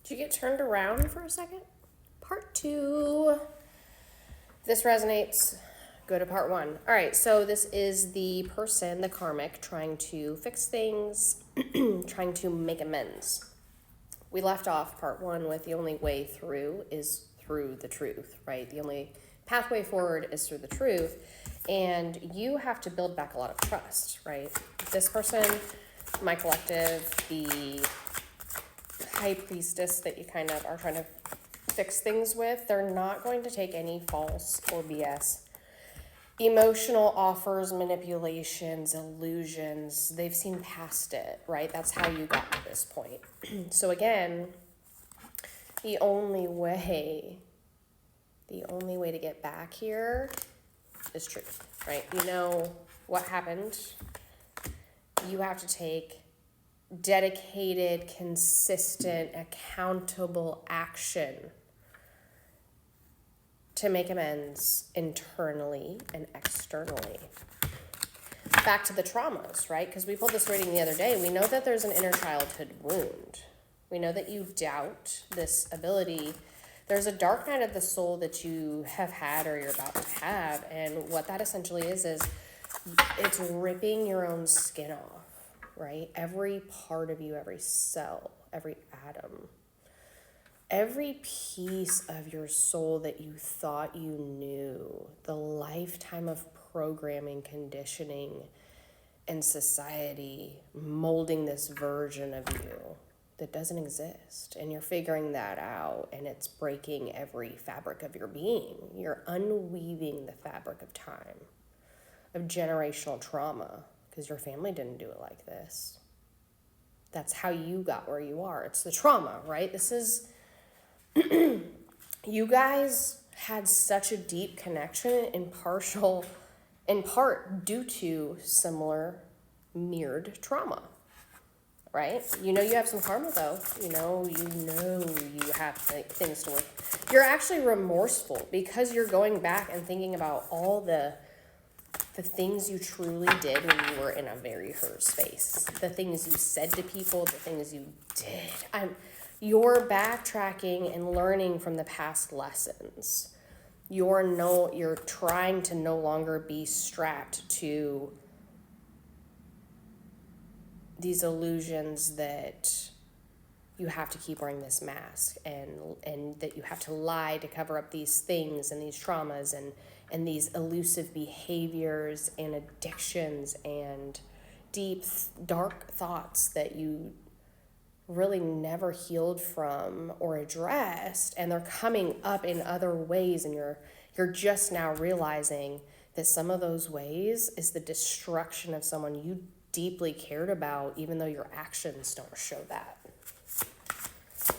Did you get turned around for a second? Part 2. If this resonates, go to part 1. All right, so this is the person, the karmic, trying to fix things, trying to make amends. We left off part 1 with the only way through is through the truth, right? The only pathway forward is through the truth. And you have to build back a lot of trust, right? This person, my collective, the high priestess that you kind of are trying to fix things with, they're not going to take any false or BS emotional offers, manipulations, illusions. They've seen past it, right? That's how you got to this point. So again, the only way to get back here is truth, right? You know what happened. You have to take dedicated, consistent, accountable action to make amends internally and externally. Back to the traumas, right? Because we pulled this reading the other day. We know that there's an inner childhood wound. We know that you doubt this ability. There's a dark night of the soul that you have had or you're about to have. And what that essentially is it's ripping your own skin off, right? Every part of you, every cell, every atom, every piece of your soul that you thought you knew, the lifetime of programming, conditioning, and society molding this version of you that doesn't exist. And you're figuring that out, and it's breaking every fabric of your being. You're unweaving the fabric of time, of generational trauma, because your family didn't do it like this. That's how you got where you are. It's the trauma, right? This is, you guys had such a deep connection in part due to similar mirrored trauma, right? You know you have some karma though. You know you have things to work. You're actually remorseful because you're going back and thinking about all the things you truly did when you were in a very hurt space, the things you said to people, the things you did. You're backtracking and learning from the past lessons. You're trying to no longer be strapped to these illusions that you have to keep wearing this mask and that you have to lie to cover up these things and these traumas and these elusive behaviors and addictions and deep, dark thoughts that you really never healed from or addressed, and they're coming up in other ways, and you're just now realizing that some of those ways is the destruction of someone you deeply cared about, even though your actions don't show that.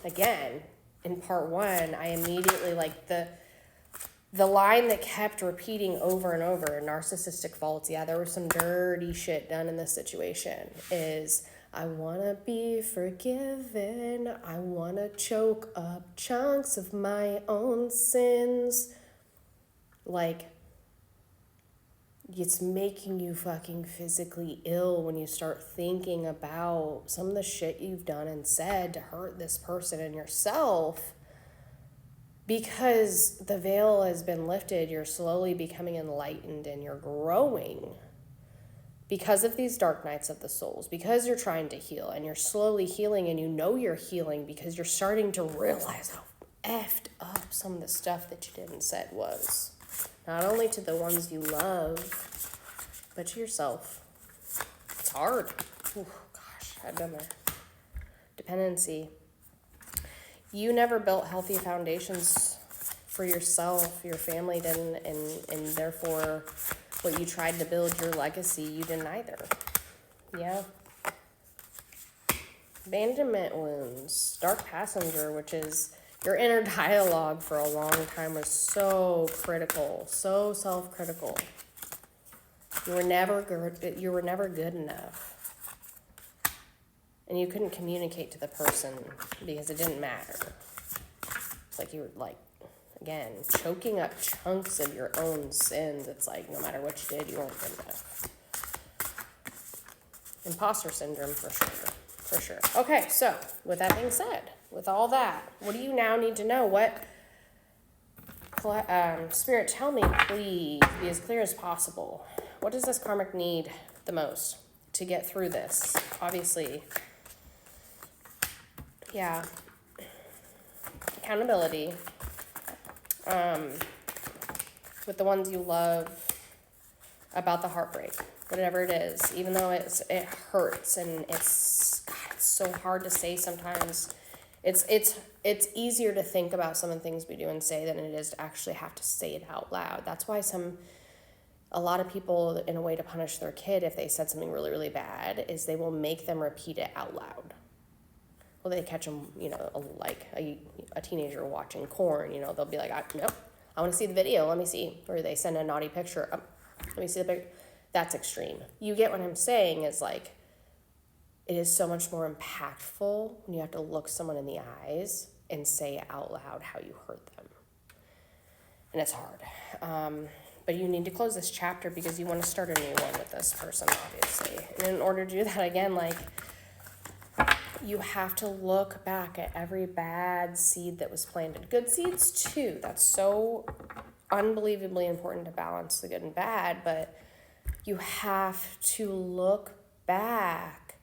Again, in part 1, I immediately, like, the line that kept repeating over and over, narcissistic faults, yeah, there was some dirty shit done in this situation, is I want to be forgiven. I want to choke up chunks of my own sins. Like, it's making you fucking physically ill when you start thinking about some of the shit you've done and said to hurt this person and yourself. Because the veil has been lifted, you're slowly becoming enlightened and you're growing. Because of these dark nights of the souls, because you're trying to heal and you're slowly healing, and you know you're healing because you're starting to realize how effed up some of the stuff that you didn't said was. Not only to the ones you love, but to yourself. It's hard. Ooh, gosh, I've been there. Dependency. You never built healthy foundations for yourself, your family didn't, and therefore what you tried to build, your legacy, you didn't either. Yeah. Abandonment wounds. Dark passenger, which is your inner dialogue for a long time, was so critical, so self-critical. You were never good enough. And you couldn't communicate to the person because it didn't matter. It's like you were like, again, choking up chunks of your own sins. It's like no matter what you did, you weren't good enough. Imposter syndrome for sure. Okay, so with that being said, with all that, what do you now need to know? What, Spirit, tell me, please, be as clear as possible. What does this karmic need the most to get through this? Obviously, yeah, accountability, with the ones you love, about the heartbreak, whatever it is, even though it hurts and it's so hard to say sometimes. It's easier to think about some of the things we do and say than it is to actually have to say it out loud. That's why a lot of people, in a way to punish their kid if they said something really, really bad, is they will make them repeat it out loud. Well, they catch them, like a teenager watching corn, they'll be like, nope, I want to see the video, let me see. Or they send a naughty picture, let me see the picture. That's extreme. You get what I'm saying is like, it is so much more impactful when you have to look someone in the eyes and say out loud how you hurt them. And it's hard. But you need to close this chapter because you want to start a new one with this person, obviously. And in order to do that, again, like, you have to look back at every bad seed that was planted. Good seeds, too. That's so unbelievably important to balance the good and bad, but you have to look back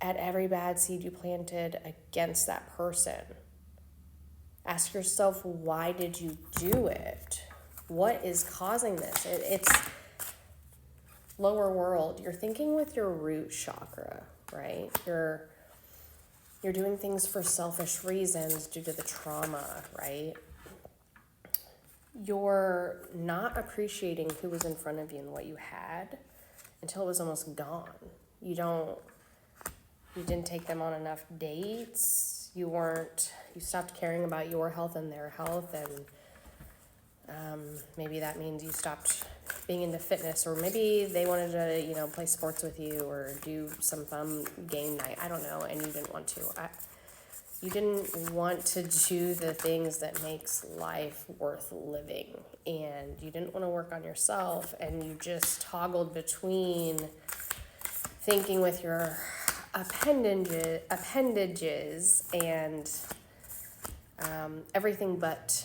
at every bad seed you planted against that person. Ask yourself, why did you do it? What is causing this? It's lower world. You're thinking with your root chakra, right? You're doing things for selfish reasons due to the trauma, right? You're not appreciating who was in front of you and what you had until it was almost gone. You didn't take them on enough dates. You stopped caring about your health and their health, and maybe that means you stopped being into fitness, or maybe they wanted to, play sports with you or do some fun game night. I don't know, and you didn't want to. You didn't want to do the things that makes life worth living, and you didn't want to work on yourself, and you just toggled between thinking with your appendages and everything but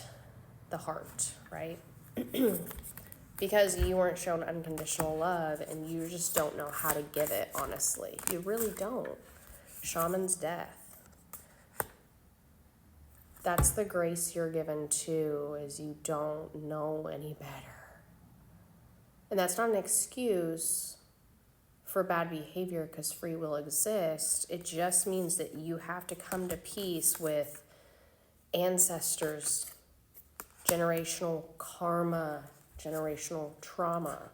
the heart, right? Because you weren't shown unconditional love and you just don't know how to give it, honestly. You really don't. Shaman's death. That's the grace you're given too, is you don't know any better. And that's not an excuse for bad behavior because free will exists. It just means that you have to come to peace with ancestors, generational karma, generational trauma.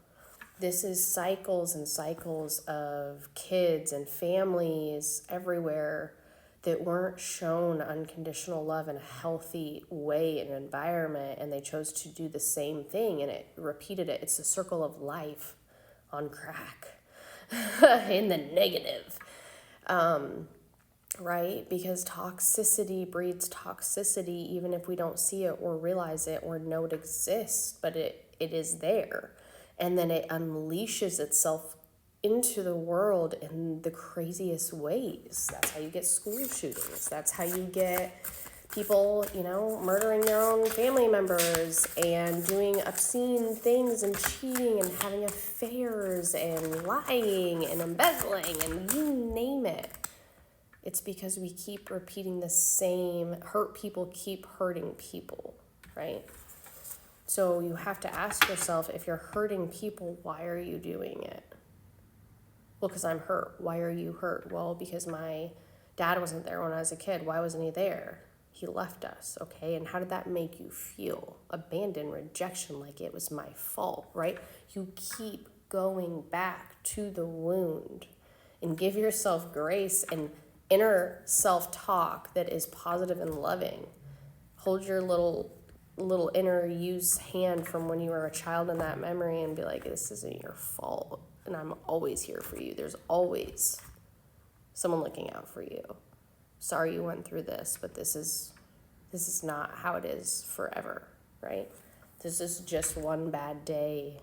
This is cycles and cycles of kids and families everywhere that weren't shown unconditional love in a healthy way in an environment, and they chose to do the same thing, and it repeated it. It's a circle of life on crack in the negative. Right? Because toxicity breeds toxicity, even if we don't see it or realize it or know it exists, but it is there. And then it unleashes itself into the world in the craziest ways. That's how you get school shootings. That's how you get people, murdering their own family members and doing obscene things and cheating and having affairs and lying and embezzling and you name it. It's because we keep repeating the same, hurt people keep hurting people, right? So you have to ask yourself, if you're hurting people, why are you doing it? Well, because I'm hurt. Why are you hurt? Well, because my dad wasn't there when I was a kid. Why wasn't he there? He left us, okay? And how did that make you feel? Abandoned, rejection, like it was my fault, right? You keep going back to the wound and give yourself grace and inner self-talk that is positive and loving. Hold your little inner you's hand from when you were a child in that memory and be like, this isn't your fault, and I'm always here for you. There's always someone looking out for you. Sorry you went through this, but this is not how it is forever, right? This is just one bad day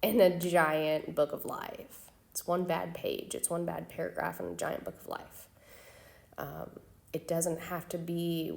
in a giant book of life. It's one bad page. It's one bad paragraph in a giant book of life. it doesn't have to be